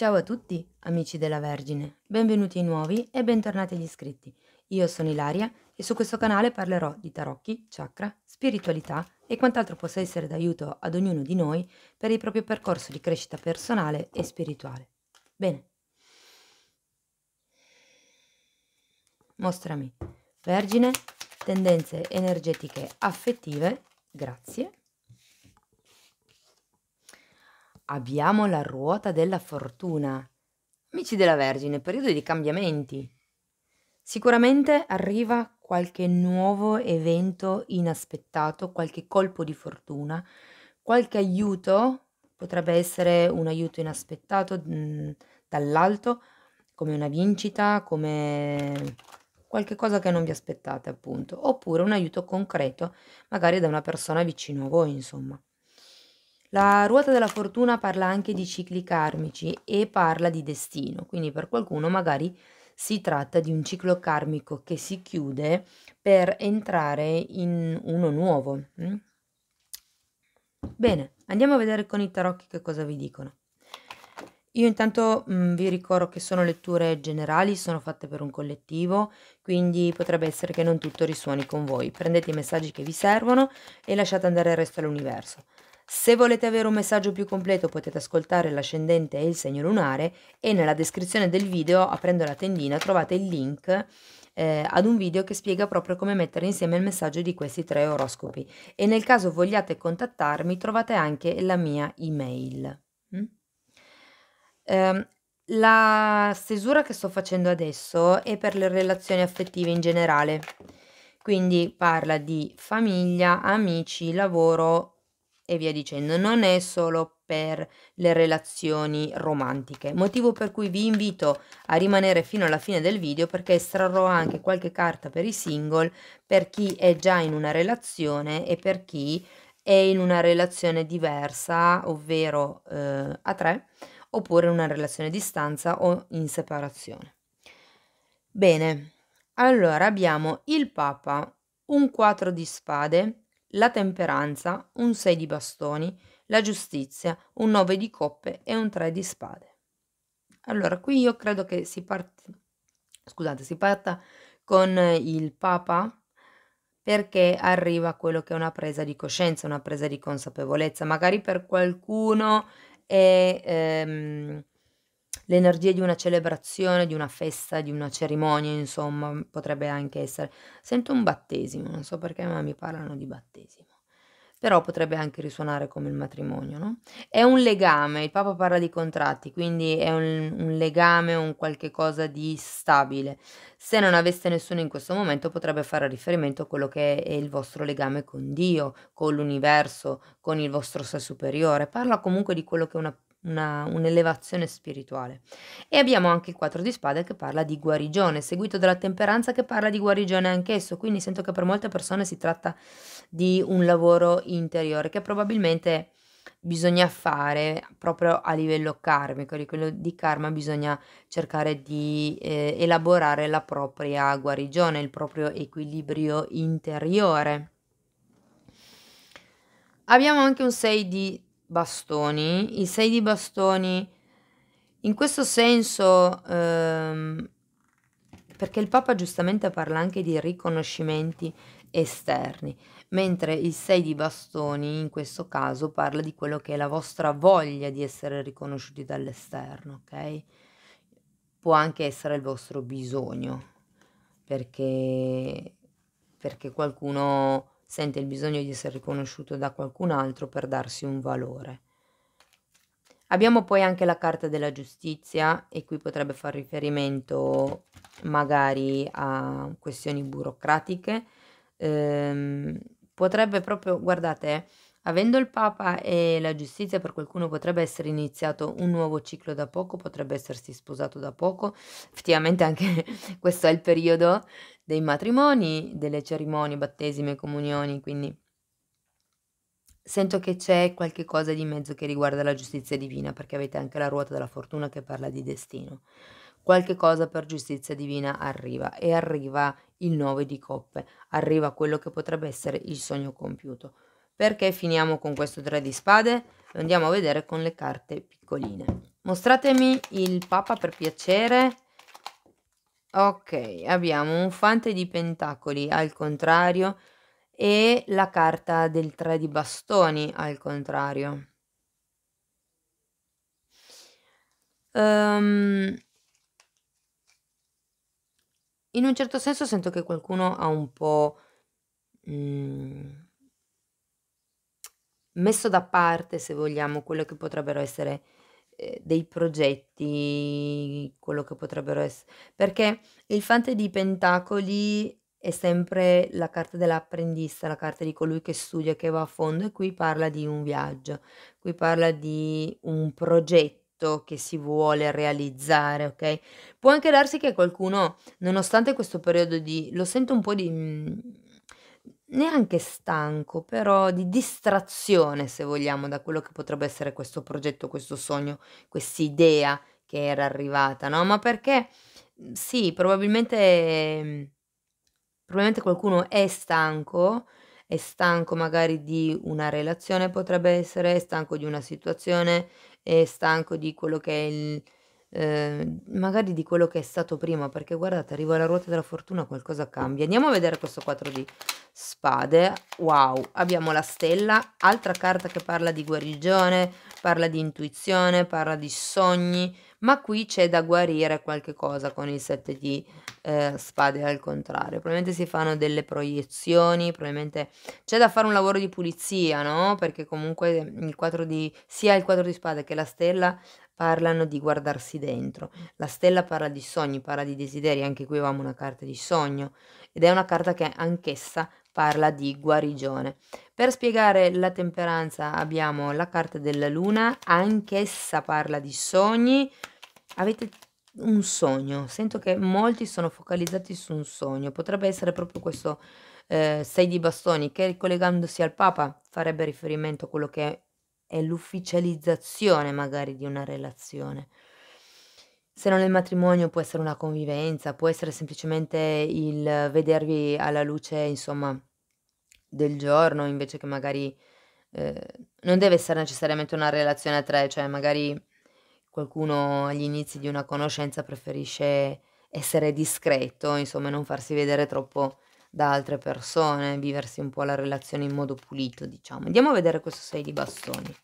Ciao a tutti, amici della Vergine, benvenuti ai nuovi e bentornati agli iscritti. Io sono Ilaria e su questo canale parlerò di tarocchi, chakra, spiritualità e quant'altro possa essere d'aiuto ad ognuno di noi per il proprio percorso di crescita personale e spirituale. Bene, mostrami, Vergine, tendenze energetiche affettive, grazie. Abbiamo la ruota della fortuna. Amici della Vergine, periodo di cambiamenti. Sicuramente arriva qualche nuovo evento inaspettato, qualche colpo di fortuna, qualche aiuto, potrebbe essere un aiuto inaspettato, dall'alto, come una vincita, come qualche cosa che non vi aspettate appunto, oppure un aiuto concreto, magari da una persona vicino a voi, insomma. La ruota della fortuna parla anche di cicli karmici e parla di destino, quindi per qualcuno magari si tratta di un ciclo karmico che si chiude per entrare in uno nuovo. Bene, andiamo a vedere con i tarocchi che cosa vi dicono. Io intanto vi ricordo che sono letture generali, sono fatte per un collettivo, quindi potrebbe essere che non tutto risuoni con voi. Prendete i messaggi che vi servono e lasciate andare il resto all'universo. Se volete avere un messaggio più completo potete ascoltare l'ascendente e il segno lunare e nella descrizione del video, aprendo la tendina, trovate il link ad un video che spiega proprio come mettere insieme il messaggio di questi 3 oroscopi. E nel caso vogliate contattarmi trovate anche la mia email. Ehm, la stesura che sto facendo adesso è per le relazioni affettive in generale, quindi parla di famiglia, amici, lavoro e via dicendo. Non è solo per le relazioni romantiche, motivo per cui vi invito a rimanere fino alla fine del video perché estrarrò anche qualche carta per i single, per chi è già in una relazione e per chi è in una relazione diversa, ovvero a 3 oppure in una relazione a distanza o in separazione. Bene, allora abbiamo il Papa, un 4 di spade, la temperanza, un 6 di bastoni, la giustizia, un 9 di coppe e un 3 di spade. Allora, qui io credo che si parta con il Papa perché arriva quello che è una presa di coscienza, una presa di consapevolezza. Magari per qualcuno è l'energia di una celebrazione, di una festa, di una cerimonia, insomma, potrebbe anche essere. Sento un battesimo, non so perché, ma mi parlano di battesimo. Però potrebbe anche risuonare come il matrimonio, no? È un legame, il Papa parla di contratti, quindi è un legame, un qualche cosa di stabile. Se non aveste nessuno in questo momento potrebbe fare riferimento a quello che è il vostro legame con Dio, con l'universo, con il vostro sé superiore. Parla comunque di quello che è un'elevazione spirituale. E abbiamo anche il 4 di spade che parla di guarigione, seguito dalla temperanza che parla di guarigione anch'esso, quindi sento che per molte persone si tratta di un lavoro interiore che probabilmente bisogna fare proprio a livello karmico, di quello di karma bisogna cercare di, elaborare la propria guarigione, il proprio equilibrio interiore. Abbiamo anche un 6 di bastoni. Il 6 di bastoni in questo senso, perché il Papa giustamente parla anche di riconoscimenti esterni, mentre il 6 di bastoni in questo caso parla di quello che è la vostra voglia di essere riconosciuti dall'esterno, okay? Può anche essere il vostro bisogno, perché qualcuno sente il bisogno di essere riconosciuto da qualcun altro per darsi un valore. Abbiamo poi anche la carta della giustizia e qui potrebbe far riferimento magari a questioni burocratiche. Potrebbe proprio guardate, avendo il Papa e la giustizia per qualcuno potrebbe essere iniziato un nuovo ciclo da poco, potrebbe essersi sposato da poco. Effettivamente anche questo è il periodo dei matrimoni, delle cerimonie, battesimi e comunioni, quindi sento che c'è qualche cosa di mezzo che riguarda la giustizia divina, perché avete anche la ruota della fortuna che parla di destino. Qualche cosa per giustizia divina arriva e arriva il 9 di coppe, arriva quello che potrebbe essere il sogno compiuto. Perché finiamo con questo 3 di spade? Lo andiamo a vedere con le carte piccoline. Mostratemi il Papa per piacere. Ok, abbiamo un fante di pentacoli al contrario e la carta del 3 di bastoni al contrario. In un certo senso sento che qualcuno ha un po' messo da parte, se vogliamo, quello che potrebbero essere, dei progetti, quello che potrebbero perché il fante di pentacoli è sempre la carta dell'apprendista, la carta di colui che studia, che va a fondo e qui parla di un viaggio, qui parla di un progetto che si vuole realizzare, okay, può anche darsi che qualcuno, nonostante questo periodo di lo sento un po' di, neanche stanco, però di distrazione, se vogliamo, da quello che potrebbe essere questo progetto, questo sogno, quest'idea che era arrivata, no, ma perché, sì, probabilmente qualcuno è stanco magari di una relazione potrebbe essere, è stanco di una situazione, è stanco di quello che è il magari di quello che è stato prima, perché guardate arriva la ruota della fortuna, qualcosa cambia. Andiamo a vedere questo 4 di spade. Wow, abbiamo la stella, altra carta che parla di guarigione, parla di intuizione, parla di sogni, ma qui c'è da guarire qualche cosa con il 7 di spade al contrario. Probabilmente si fanno delle proiezioni, probabilmente c'è da fare un lavoro di pulizia, no, perché comunque il 4 di sia il 4 di spade che la stella parlano di guardarsi dentro. La stella parla di sogni, parla di desideri, anche qui avevamo una carta di sogno ed è una carta che anch'essa parla di guarigione. Per spiegare la temperanza abbiamo la carta della luna, anch'essa parla di sogni. Avete un sogno, sento che molti sono focalizzati su un sogno, potrebbe essere proprio questo 6 di bastoni che collegandosi al Papa farebbe riferimento a quello che è l'ufficializzazione magari di una relazione. Se non è il matrimonio può essere una convivenza, può essere semplicemente il vedervi alla luce, insomma, del giorno invece che magari ehm, non deve essere necessariamente una relazione a 3, cioè magari qualcuno agli inizi di una conoscenza preferisce essere discreto, insomma, e non farsi vedere troppo da altre persone, viversi un po' la relazione in modo pulito, diciamo. Andiamo a vedere questo 6 di bastoni.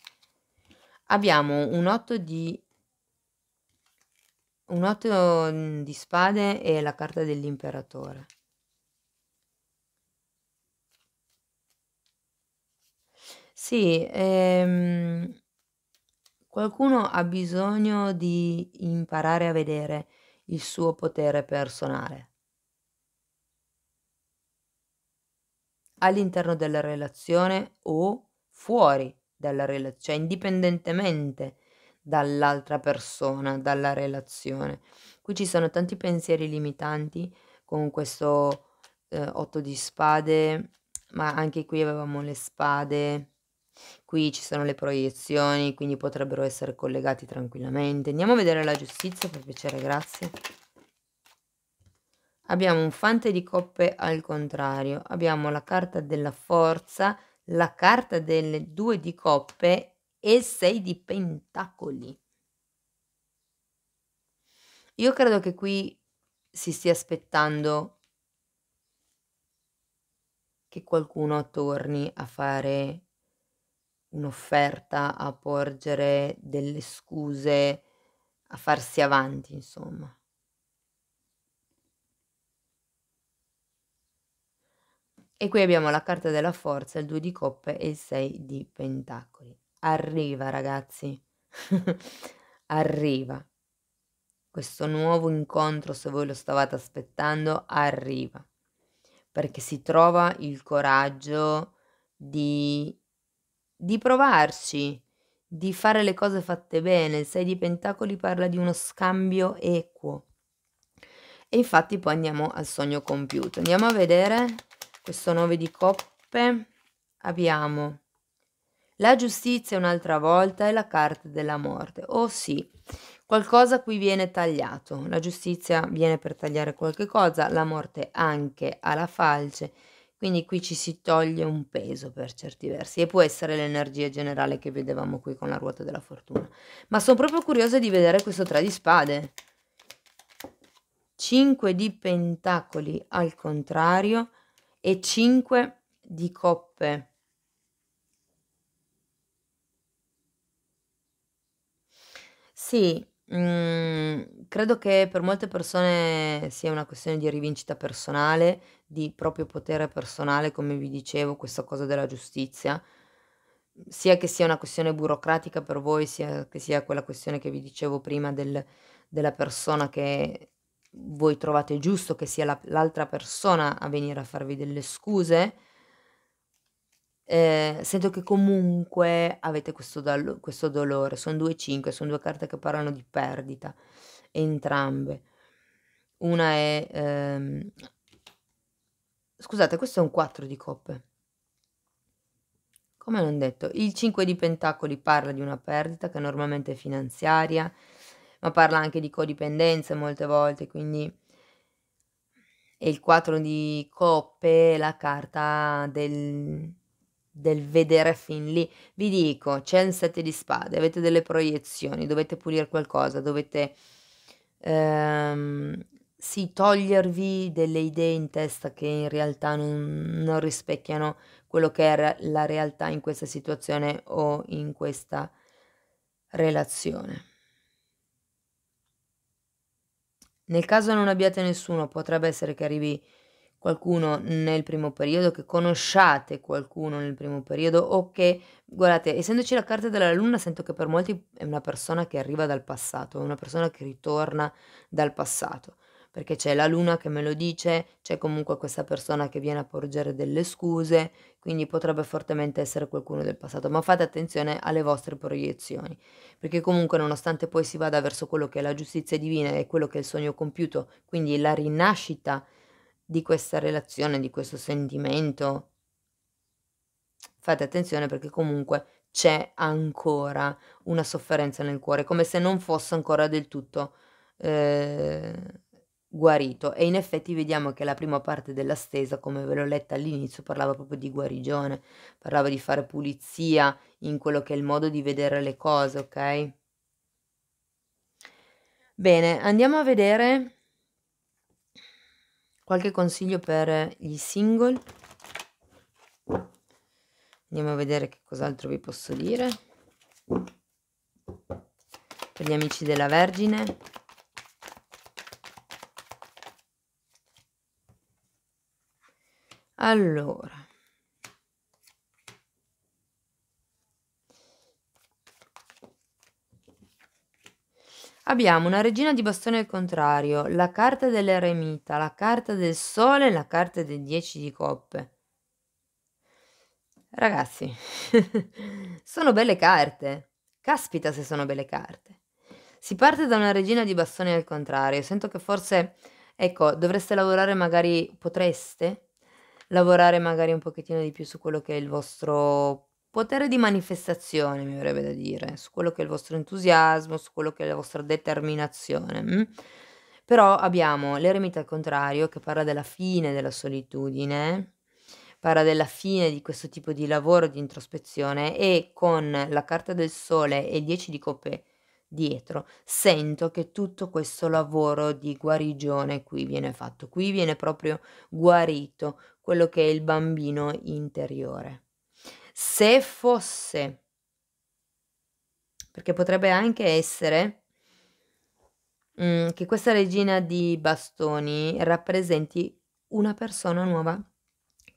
Abbiamo un 8, di spade e la carta dell'imperatore. Sì, qualcuno ha bisogno di imparare a vedere il suo potere personale all'interno della relazione o fuori dalla cioè indipendentemente dall'altra persona, dalla relazione. Qui ci sono tanti pensieri limitanti con questo, 8 di spade, ma anche qui avevamo le spade. Qui ci sono le proiezioni, quindi potrebbero essere collegati tranquillamente. Andiamo a vedere la giustizia, per piacere, grazie. Abbiamo un fante di coppe al contrario, abbiamo la carta della forza, la carta delle 2 di coppe e il 6 di pentacoli. Io credo che qui si stia aspettando che qualcuno torni a fare un'offerta, a porgere delle scuse, a farsi avanti insomma. E qui abbiamo la carta della forza, il 2 di coppe e il 6 di pentacoli. Arriva ragazzi, arriva. Questo nuovo incontro, se voi lo stavate aspettando, arriva. Perché si trova il coraggio di provarci, di fare le cose fatte bene. Il 6 di pentacoli parla di uno scambio equo. E infatti poi andiamo al sogno compiuto. Andiamo a vedere questo 9 di coppe. Abbiamo la giustizia un'altra volta e la carta della morte. Oh sì, qualcosa qui viene tagliato. La giustizia viene per tagliare qualche cosa, la morte anche alla falce. Quindi qui ci si toglie un peso per certi versi e può essere l'energia generale che vedevamo qui con la ruota della fortuna. Ma son proprio curiosa di vedere questo 3 di spade. 5 di pentacoli al contrario e 5 di coppe. Sì, credo che per molte persone sia una questione di rivincita personale, di proprio potere personale, come vi dicevo, questa cosa della giustizia, sia che sia una questione burocratica per voi, sia che sia quella questione che vi dicevo prima della persona che voi trovate giusto che sia l'altra persona a venire a farvi delle scuse. Sento che comunque avete questo dolore. Son 2 e 5, son 2 carte che parlano di perdita, entrambe. Una è, scusate, questo è un 4 di coppe. Come non detto, il 5 di pentacoli parla di una perdita che normalmente è finanziaria, ma parla anche di codipendenze molte volte, quindi e il 4 di coppe è la carta del vedere fin lì. Vi dico, c'è il 7 di spade, avete delle proiezioni, dovete pulire qualcosa, dovete, ehm, sì, togliervi delle idee in testa che in realtà non rispecchiano quello che è la realtà in questa situazione o in questa relazione. Nel caso non abbiate nessuno, potrebbe essere che arrivi qualcuno nel primo periodo, che conosciate qualcuno nel primo periodo o che guardate, essendoci la carta della luna, sento che per molti è una persona che arriva dal passato, è una persona che ritorna dal passato, perché c'è la luna che me lo dice, c'è comunque questa persona che viene a porgere delle scuse, quindi potrebbe fortemente essere qualcuno del passato, ma fate attenzione alle vostre proiezioni, perché comunque nonostante poi si vada verso quello che è la giustizia divina e quello che è il sogno compiuto, quindi la rinascita di questa relazione, di questo sentimento, fate attenzione perché comunque c'è ancora una sofferenza nel cuore, come se non fosse ancora del tutto, ehm, guarito. E in effetti vediamo che la prima parte della stesa, come ve l'ho letta all'inizio, parlava proprio di guarigione, parlava di fare pulizia in quello che è il modo di vedere le cose, okay? Bene, andiamo a vedere qualche consiglio per gli single. Andiamo a vedere che cos'altro vi posso dire. Per gli amici della Vergine. Allora. Abbiamo una regina di bastoni al contrario, la carta dell'eremita, la carta del sole e la carta del 10 di coppe. Ragazzi, sono belle carte. Caspita se sono belle carte. Si parte da una regina di bastoni al contrario. Sento che forse, ecco, dovreste lavorare magari potreste lavorare magari un pochettino di più su quello che è il vostro potere di manifestazione, mi verrebbe da dire, su quello che è il vostro entusiasmo, su quello che è la vostra determinazione, Però abbiamo l'eremita al contrario che parla della fine della solitudine, parla della fine di questo tipo di lavoro di introspezione e con la carta del sole e il 10 di coppe dietro, sento che tutto questo lavoro di guarigione qui viene fatto. Qui viene proprio guarito quello che è il bambino interiore. Se fosse perché potrebbe anche essere, che questa regina di bastoni rappresenti una persona nuova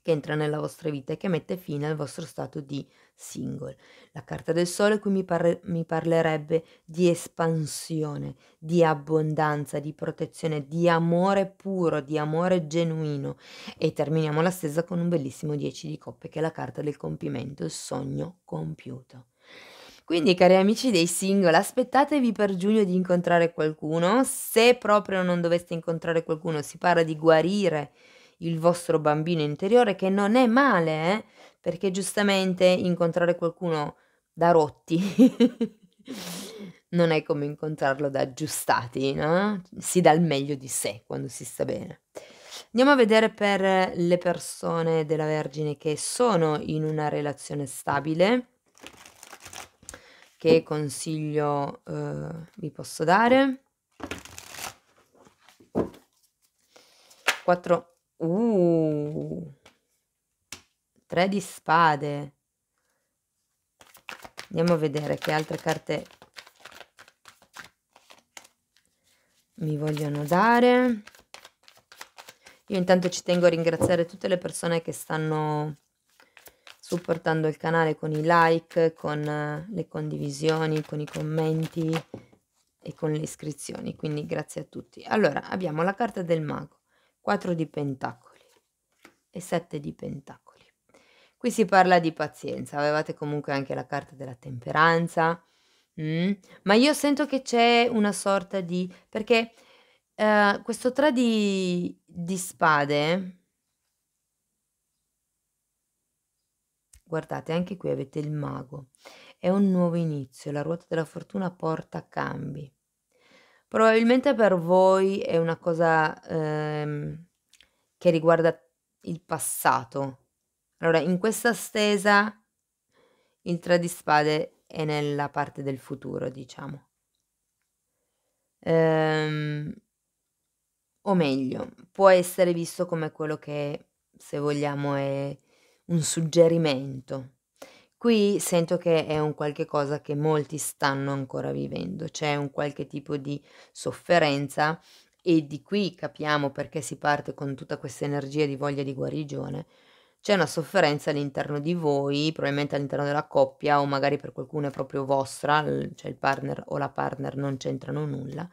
che entra nella vostra vita e che mette fine al vostro stato di single. La carta del sole qui mi parlerebbe di espansione, di abbondanza, di protezione, di amore puro, di amore genuino e terminiamo la stesa con un bellissimo 10 di coppe che è la carta del compimento, il sogno compiuto. Quindi cari amici dei single, aspettatevi per giugno di incontrare qualcuno, se proprio non doveste incontrare qualcuno si parla di guarire il vostro bambino interiore che non è male, perché giustamente incontrare qualcuno da rotti non è come incontrarlo da aggiustati, no, si dà il meglio di sé quando si sta bene. Andiamo a vedere per le persone della Vergine che sono in una relazione stabile, che consiglio, vi posso dare. 4 3 di spade. Andiamo a vedere che altre carte mi vogliono dare. Io intanto ci tengo a ringraziare tutte le persone che stanno supportando il canale con i like, con le condivisioni, con i commenti e con le iscrizioni, quindi grazie a tutti. Allora, abbiamo la carta del mago, 4 di pentacoli e 7 di pentacoli. Qui si parla di pazienza, avevate comunque anche la carta della temperanza, ma io sento che c'è una sorta di perché, questo 3 di spade, guardate anche qui avete il mago, è un nuovo inizio, la ruota della fortuna porta cambi. Probabilmente per voi è una cosa, che riguarda il passato. Allora in questa stesa il 3 di spade è nella parte del futuro, diciamo. O meglio, può essere visto come quello che, se vogliamo, è un suggerimento. Qui sento che è un qualche cosa che molti stanno ancora vivendo, c'è un qualche tipo di sofferenza e di qui capiamo perché si parte con tutta questa energia di voglia di guarigione. C'è una sofferenza all'interno di voi, probabilmente all'interno della coppia o magari per qualcuno è proprio vostra, cioè il partner o la partner non c'entrano nulla.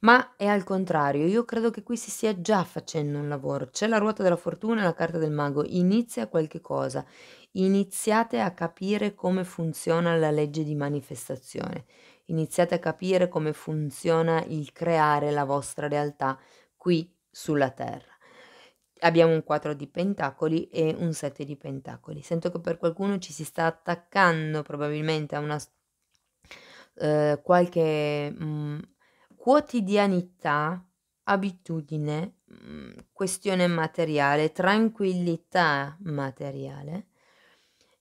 Ma è al contrario, io credo che qui si stia già facendo un lavoro. C'è la ruota della fortuna e la carta del mago, inizia qualche cosa. Iniziate a capire come funziona la legge di manifestazione. Iniziate a capire come funziona il creare la vostra realtà qui sulla terra. Abbiamo un 4 di pentacoli e un 7 di pentacoli. Sento che per qualcuno ci si sta attaccando probabilmente a una qualche, quotidianità, abitudine, questione materiale, tranquillità materiale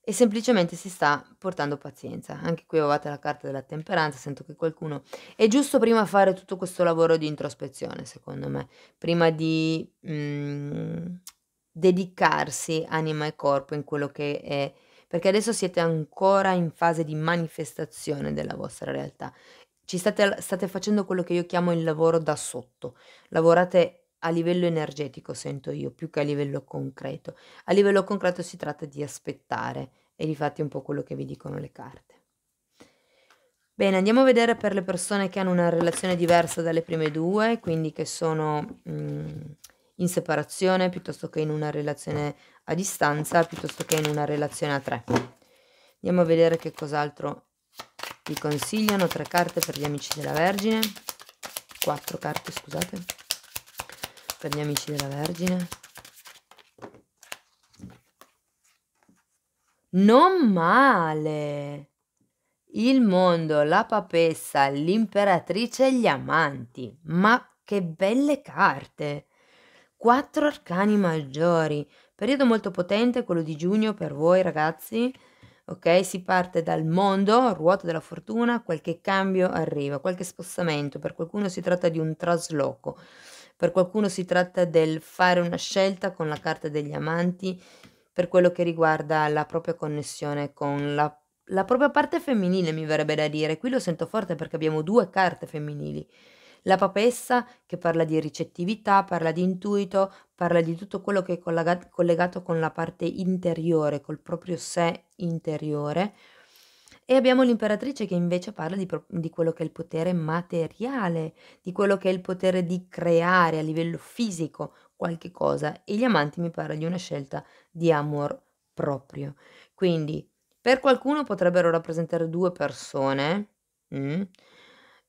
e semplicemente si sta portando pazienza. Anche qui avevate la carta della temperanza, sento che qualcuno è giusto prima fare tutto questo lavoro di introspezione secondo me, prima di, dedicarsi anima e corpo in quello che è perché adesso siete ancora in fase di manifestazione della vostra realtà. State facendo quello che io chiamo il lavoro da sotto. Lavorate a livello energetico, sento io, più che a livello concreto. A livello concreto si tratta di aspettare e difatti è un po' quello che vi dicono le carte. Bene, andiamo a vedere per le persone che hanno una relazione diversa dalle prime due, quindi che sono, in separazione piuttosto che in una relazione a distanza, piuttosto che in una relazione a 3. Andiamo a vedere che cos'altro vi consigliano. 3 carte per gli amici della Vergine, 4 carte scusate, per gli amici della Vergine. Non male! Il mondo, la papessa, l'imperatrice e gli amanti. Ma che belle carte! 4 arcani maggiori. Periodo molto potente, quello di giugno per voi ragazzi. Ok, si parte dal mondo, ruota della fortuna, qualche cambio arriva, qualche spostamento. Per qualcuno si tratta di un trasloco, per qualcuno si tratta del fare una scelta con la carta degli amanti per quello che riguarda la propria connessione con la propria parte femminile, mi verrebbe da dire. Qui lo sento forte perché abbiamo 2 carte femminili. La papessa che parla di ricettività, parla di intuito, parla di tutto quello che è collegato con la parte interiore, col proprio sé interiore. E abbiamo l'imperatrice che invece parla di quello che è il potere materiale, di quello che è il potere di creare a livello fisico qualche cosa. E gli amanti mi parla di una scelta di amor proprio. Quindi per qualcuno potrebbero rappresentare 2 persone,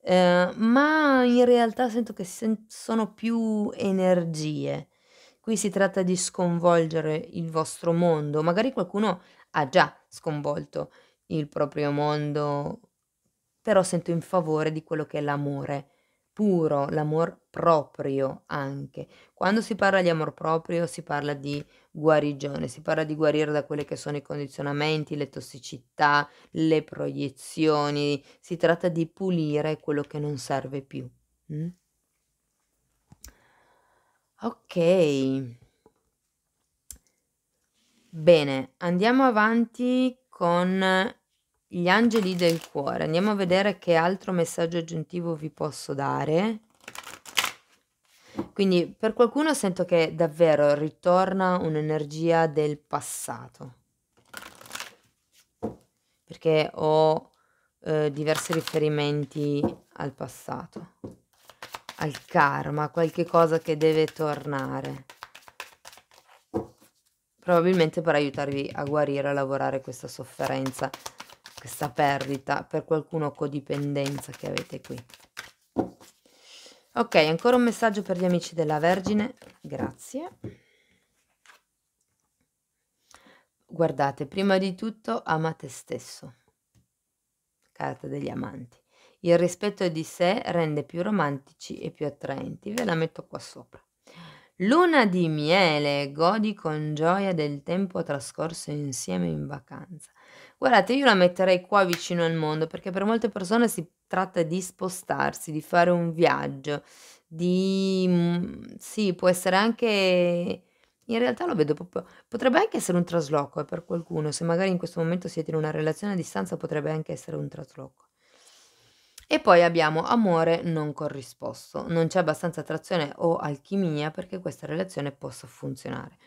ma in realtà sento che sono più energie. Qui si tratta di sconvolgere il vostro mondo, magari qualcuno ha già sconvolto il proprio mondo, però sento in favore di quello che è l'amore puro, l'amor proprio anche. Quando si parla di amor proprio si parla di guarigione, si parla di guarire da quelli che sono i condizionamenti, le tossicità, le proiezioni, si tratta di pulire quello che non serve più. Mh? Okay. Bene, andiamo avanti con gli angeli del cuore. Andiamo a vedere che altro messaggio aggiuntivo vi posso dare. Quindi per qualcuno sento che davvero ritorna un'energia del passato, perché ho, diversi riferimenti al passato, al karma, qualche cosa che deve tornare. Probabilmente per aiutarvi a guarire, a lavorare questa sofferenza, questa perdita, per qualcuno codipendenza che avete qui. Okay, ancora un messaggio per gli amici della Vergine, grazie. Guardate, prima di tutto ama te stesso, carta degli amanti. Il rispetto di sé rende più romantici e più attraenti, ve la metto qua sopra. Luna di miele, godi con gioia del tempo trascorso insieme in vacanza. Guardate, io la metterei qua vicino al mondo, perché per molte persone si tratta di spostarsi, di fare un viaggio, sì, può essere anche in realtà lo vedo proprio potrebbe anche essere un trasloco, per qualcuno, se magari in questo momento siete in una relazione a distanza potrebbe anche essere un trasloco. E poi abbiamo amore non corrisposto. Non c'è abbastanza attrazione o alchimia perché questa relazione possa funzionare.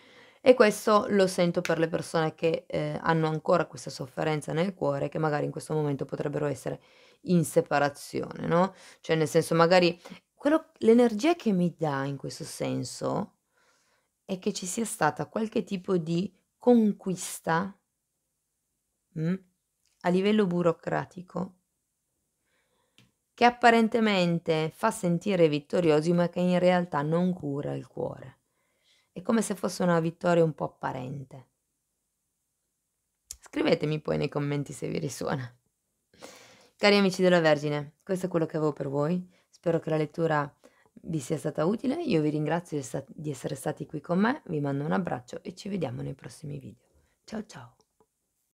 E questo lo sento per le persone che, hanno ancora questa sofferenza nel cuore, che magari in questo momento potrebbero essere in separazione, no, cioè nel senso magari l'energia che mi dà in questo senso è che ci sia stata qualche tipo di conquista, mh, a livello burocratico che apparentemente fa sentire vittoriosi, ma che in realtà non cura il cuore. È come se fosse una vittoria un po' apparente. Scrivetemi poi nei commenti se vi risuona. Cari amici della Vergine, questo è quello che avevo per voi. Spero che la lettura vi sia stata utile. Io vi ringrazio di essere stati qui con me, vi mando un abbraccio e ci vediamo nei prossimi video. Ciao ciao.